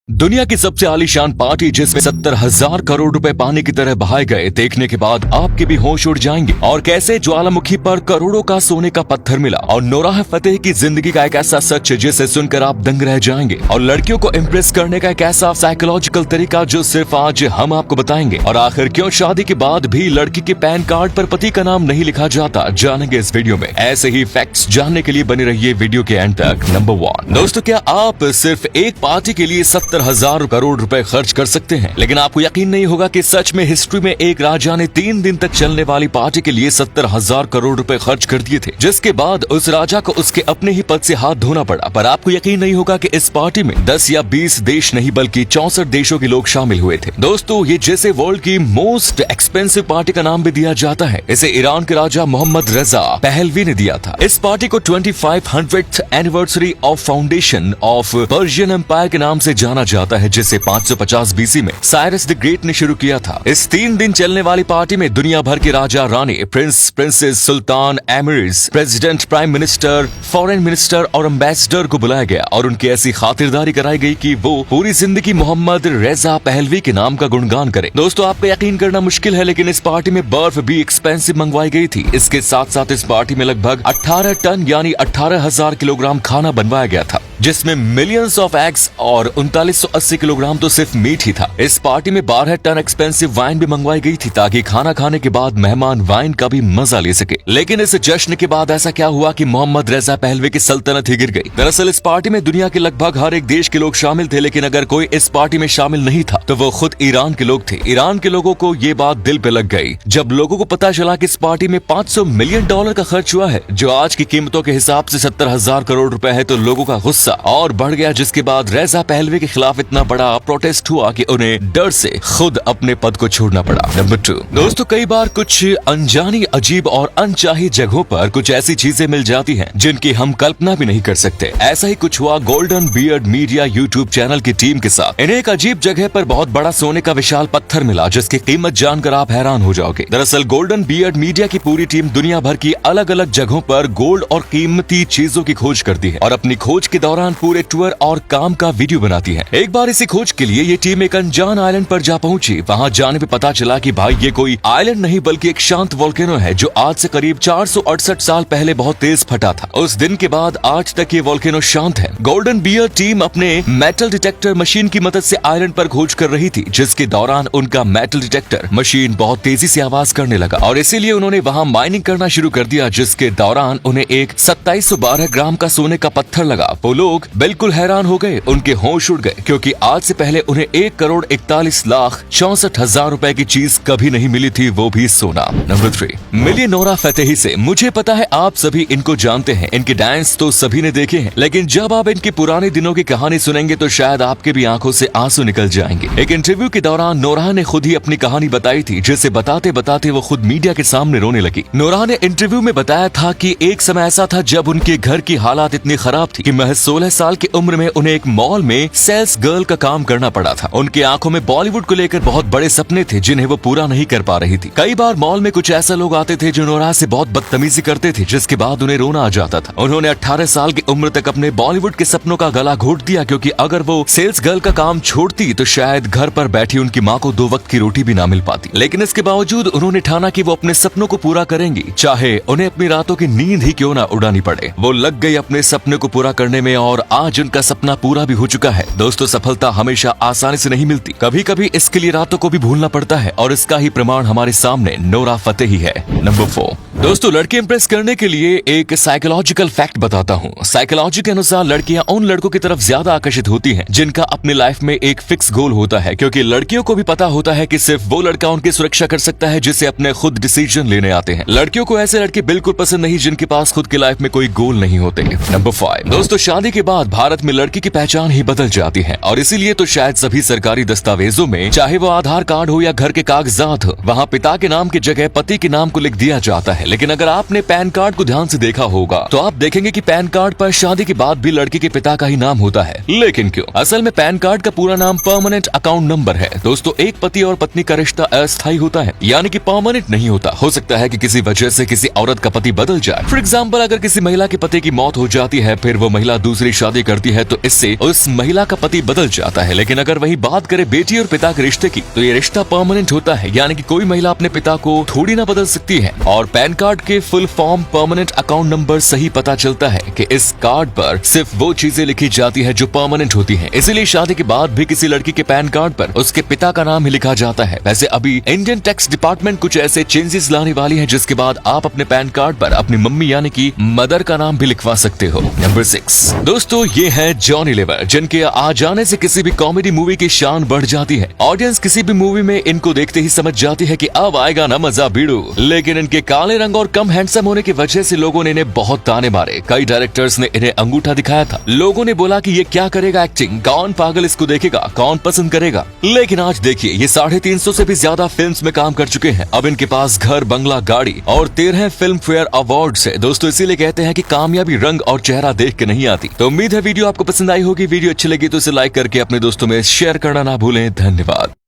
दुनिया की सबसे आलीशान पार्टी जिसमें 70,000 करोड़ रुपए पानी की तरह बहाए गए, देखने के बाद आपके भी होश उड़ जाएंगे। और कैसे ज्वालामुखी पर करोड़ों का सोने का पत्थर मिला, और नोराह फतेही की जिंदगी का एक ऐसा सच जिसे सुनकर आप दंग रह जाएंगे, और लड़कियों को इम्प्रेस करने का एक ऐसा साइकोलॉजिकल तरीका जो सिर्फ आज हम आपको बताएंगे। और आखिर क्यों शादी के बाद भी लड़की के पैन कार्ड पर पति का नाम नहीं लिखा जाता, जानेंगे इस वीडियो में। ऐसे ही फैक्ट्स जानने के लिए बने रहिए वीडियो के एंड तक। नंबर 1 दोस्तों, क्या आप सिर्फ एक पार्टी के लिए 70,000 करोड़ रुपए खर्च कर सकते हैं? लेकिन आपको यकीन नहीं होगा कि सच में हिस्ट्री में एक राजा ने 3 दिन तक चलने वाली पार्टी के लिए 70,000 करोड़ रुपए खर्च कर दिए थे, जिसके बाद उस राजा को उसके अपने ही पद से हाथ धोना पड़ा। पर आपको यकीन नहीं होगा कि इस पार्टी में 10 या 20 देश नहीं बल्कि 64 देशों के लोग शामिल हुए थे। दोस्तों, ये जैसे वर्ल्ड की मोस्ट एक्सपेंसिव पार्टी का नाम भी दिया जाता है, इसे ईरान के राजा मोहम्मद रजा पहलवी ने दिया था। इस पार्टी को 2500th anniversary of foundation of Persian empire के नाम से जाना जाता है, जिसे 550 बीसी में साइरस द ग्रेट ने शुरू किया था। इस 3 दिन चलने वाली पार्टी में दुनिया भर के राजा रानी, प्रिंस, प्रिंसेस, सुल्तान, emirs, president, prime minister, foreign minister और एम्बेसडर को बुलाया गया और उनकी ऐसी खातिरदारी कराई गई कि वो पूरी जिंदगी मोहम्मद रजा पहलवी के नाम का गुणगान करें। दोस्तों, आपको यकीन करना मुश्किल है, लेकिन इस पार्टी में बर्फ भी एक्सपेंसिव मंगवाई गई थी। इसके साथ साथ इस पार्टी में लगभग 18 टन यानी 18,000 किलोग्राम खाना बनवाया गया था, जिसमें मिलियंस ऑफ एग्स और 3980 किलोग्राम तो सिर्फ मीट ही था। इस पार्टी में 12 टन एक्सपेंसिव वाइन भी मंगवाई गई थी, ताकि खाना खाने के बाद मेहमान वाइन का भी मजा ले सके। लेकिन इस जश्न के बाद ऐसा क्या हुआ कि मोहम्मद रजा पहलवी की सल्तनत ही गिर गई। दरअसल इस पार्टी में दुनिया के लगभग हर एक देश के लोग शामिल थे, लेकिन अगर कोई इस पार्टी में शामिल नहीं था तो वो खुद ईरान के लोग थे। ईरान के लोगों को ये बात दिल पे लग गई जब लोगों को पता चला कि इस पार्टी में $500 मिलियन का खर्च हुआ है, जो आज की कीमतों के हिसाब से 70,000 करोड़ रुपए है। तो लोगों का गुस्सा और बढ़ गया, जिसके बाद रजा पहलवी के खिलाफ इतना बड़ा प्रोटेस्ट हुआ कि उन्हें डर से खुद अपने पद को छोड़ना पड़ा। नंबर 2 दोस्तों, कई बार कुछ अनजानी, अजीब और अनचाही जगहों पर कुछ ऐसी चीजें मिल जाती हैं जिनकी हम कल्पना भी नहीं कर सकते। ऐसा ही कुछ हुआ golden beard media YouTube channel की टीम के साथ। इन्हें एक अजीब जगह पर बहुत बड़ा सोने का विशाल पत्थर मिला, जिसकी कीमत जानकर आप हैरान हो जाओगे। दरअसल गोल्डन बियर्ड मीडिया की पूरी टीम दुनिया भर की अलग अलग जगहों पर गोल्ड और कीमती चीजों की खोज करती है और अपनी खोज के दौरान पूरे टूर और काम का वीडियो बनाती है। एक बार इसी खोज के लिए ये टीम एक अनजान आइलैंड पर जा पहुंची। वहां जाने पे पता चला कि भाई ये कोई आइलैंड नहीं बल्कि एक शांत वोल्केनो है, जो आज से करीब 468 साल पहले बहुत तेज फटा था। उस दिन के बाद आज तक ये वोल्केनो शांत है। गोल्डन बियर टीम अपने मेटल डिटेक्टर मशीन की मदद से आइलैंड पर खोज कर रही थी, जिसके दौरान उनका मेटल डिटेक्टर मशीन बहुत तेजी से आवाज करने लगा और इसीलिए उन्होंने वहां माइनिंग करना शुरू कर दिया, जिसके दौरान उन्हें एक 2712 ग्राम का सोने का पत्थर लगा। वो लोग बिल्कुल हैरान हो गए, उनके होश उड़ गए, क्योंकि आज से पहले उन्हें 1,41,64,000 रुपए की चीज कभी नहीं मिली थी, वो भी सोना। नंबर 3 मिलिए नोरा फतेही से। मुझे पता है आप सभी इनको जानते हैं, इनके डांस तो सभी ने देखे हैं, लेकिन जब आप इनके पुराने दिनों की कहानी सुनेंगे तो शायद आपके भी आंखों से आंसू निकल जाएंगे। एक इंटरव्यू के दौरान नोरा ने खुद ही अपनी कहानी बताई थी, जिसे बताते बताते वो खुद मीडिया के सामने रोने लगी। नोरा ने इंटरव्यू में बताया था कि एक समय ऐसा था जब उनके घर की हालात इतनी खराब थी कि महज 16 साल की उम्र में उन्हें एक मॉल में सेल्स गर्ल का काम करना पड़ा था। उनकी आंखों में बॉलीवुड को लेकर बहुत बड़े सपने थे, जिन्हें वो पूरा नहीं कर पा रही थी। कई बार मॉल में कुछ ऐसे लोग आते थे जो नोरा से बहुत बदतमीजी करते थे, जिसके बाद उन्हें रोना आ जाता था। उन्होंने 18 साल की उम्र तक अपने बॉलीवुड के सपनों का गला घोट दिया, क्योंकि अगर वो सेल्स गर्ल का काम छोड़ती तो शायद घर पर बैठी उनकी माँ को 2 वक्त की रोटी भी ना मिल पाती। लेकिन इसके बावजूद उन्होंने ठाना कि वो अपने सपनों को पूरा करेंगी, चाहे उन्हें अपनी रातों की नींद ही क्यों ना उड़ानी पड़े। वो लग गई अपने सपने को पूरा करने में और आज उनका सपना पूरा भी हो चुका है। दोस्तों, सफलता हमेशा आसानी से नहीं मिलती, कभी कभी इसके लिए रातों को भी भूलना पड़ता है, और इसका ही प्रमाण हमारे सामने नोरा फतेही है। नंबर 4 दोस्तों, लड़के इंप्रेस करने के लिए एक साइकोलॉजिकल फैक्ट बताता हूँ। साइकोलॉजी के अनुसार लड़कियां उन लड़कों की तरफ ज्यादा आकर्षित होती हैं जिनका अपनी लाइफ में एक फिक्स गोल होता है, क्योंकि लड़कियों को भी पता होता है कि सिर्फ वो लड़का उनकी सुरक्षा कर सकता है जिसे अपने खुद डिसीजन लेने आते हैं। लड़कियों को ऐसे लड़के बिल्कुल पसंद नहीं जिनके पास खुद की लाइफ में कोई गोल नहीं होते। नंबर 5 दोस्तों, शादी के बाद भारत में लड़की की पहचान ही बदल जाती है, और इसीलिए तो शायद सभी सरकारी दस्तावेजों में, चाहे वो आधार कार्ड हो या घर के कागजात हो, वहाँ पिता के नाम की जगह पति के नाम को लिख दिया जाता है। लेकिन अगर आपने पैन कार्ड को ध्यान से देखा होगा तो आप देखेंगे कि पैन कार्ड पर शादी के बाद भी लड़की के पिता का ही नाम होता है। लेकिन क्यों? असल में पैन कार्ड का पूरा नाम परमानेंट अकाउंट नंबर है। दोस्तों, एक पति और पत्नी का रिश्ता अस्थायी होता है, यानी कि परमानेंट नहीं होता। हो सकता है कि किसी वजह से किसी औरत का पति बदल जाए। फॉर एग्जाम्पल, अगर किसी महिला के पति की मौत हो जाती है, फिर वो महिला दूसरी दूसरी शादी करती है तो इससे उस महिला का पति बदल जाता है। लेकिन अगर वही बात करे बेटी और पिता के रिश्ते की, तो ये रिश्ता परमानेंट होता है, यानी कि कोई महिला अपने पिता को थोड़ी ना बदल सकती है। और पैन कार्ड के full form, permanent account number से ही पता चलता है कि इस कार्ड पर सिर्फ वो चीजें लिखी जाती है जो परमानेंट होती हैं। इसीलिए शादी के बाद भी किसी लड़की के पैन कार्ड पर उसके पिता का नाम ही लिखा जाता है। वैसे अभी इंडियन टैक्स डिपार्टमेंट कुछ ऐसे चेंजेस लाने वाली है जिसके बाद आप अपने पैन कार्ड पर अपनी मम्मी यानी कि मदर का नाम भी लिखवा सकते हो। नंबर 6 दोस्तों, ये है जॉनी लीवर, जिनके आ जाने से किसी भी कॉमेडी मूवी की शान बढ़ जाती है। ऑडियंस किसी भी मूवी में इनको देखते ही समझ जाती है कि अब आएगा ना मजा बीड़ू। लेकिन इनके काले रंग और कम हैंडसम होने की वजह से लोगों ने इन्हें बहुत ताने मारे। कई डायरेक्टर्स ने इन्हें अंगूठा दिखाया था। लोगों ने बोला कि ये क्या करेगा एक्टिंग, कौन पागल इसको देखेगा, कौन पसंद करेगा। लेकिन आज देखिए, ये 350 से भी ज्यादा फिल्म्स में काम कर चुके हैं। अब इनके पास घर, बंगला, गाड़ी और 13 फिल्म फेयर अवार्ड है। दोस्तों इसीलिए कहते हैं कि कामयाबी रंग और चेहरा देख के नहीं आती। तो उम्मीद है वीडियो आपको पसंद आई होगी। वीडियो अच्छी लगी तो इसे लाइक करके अपने दोस्तों में शेयर करना ना भूलें। धन्यवाद।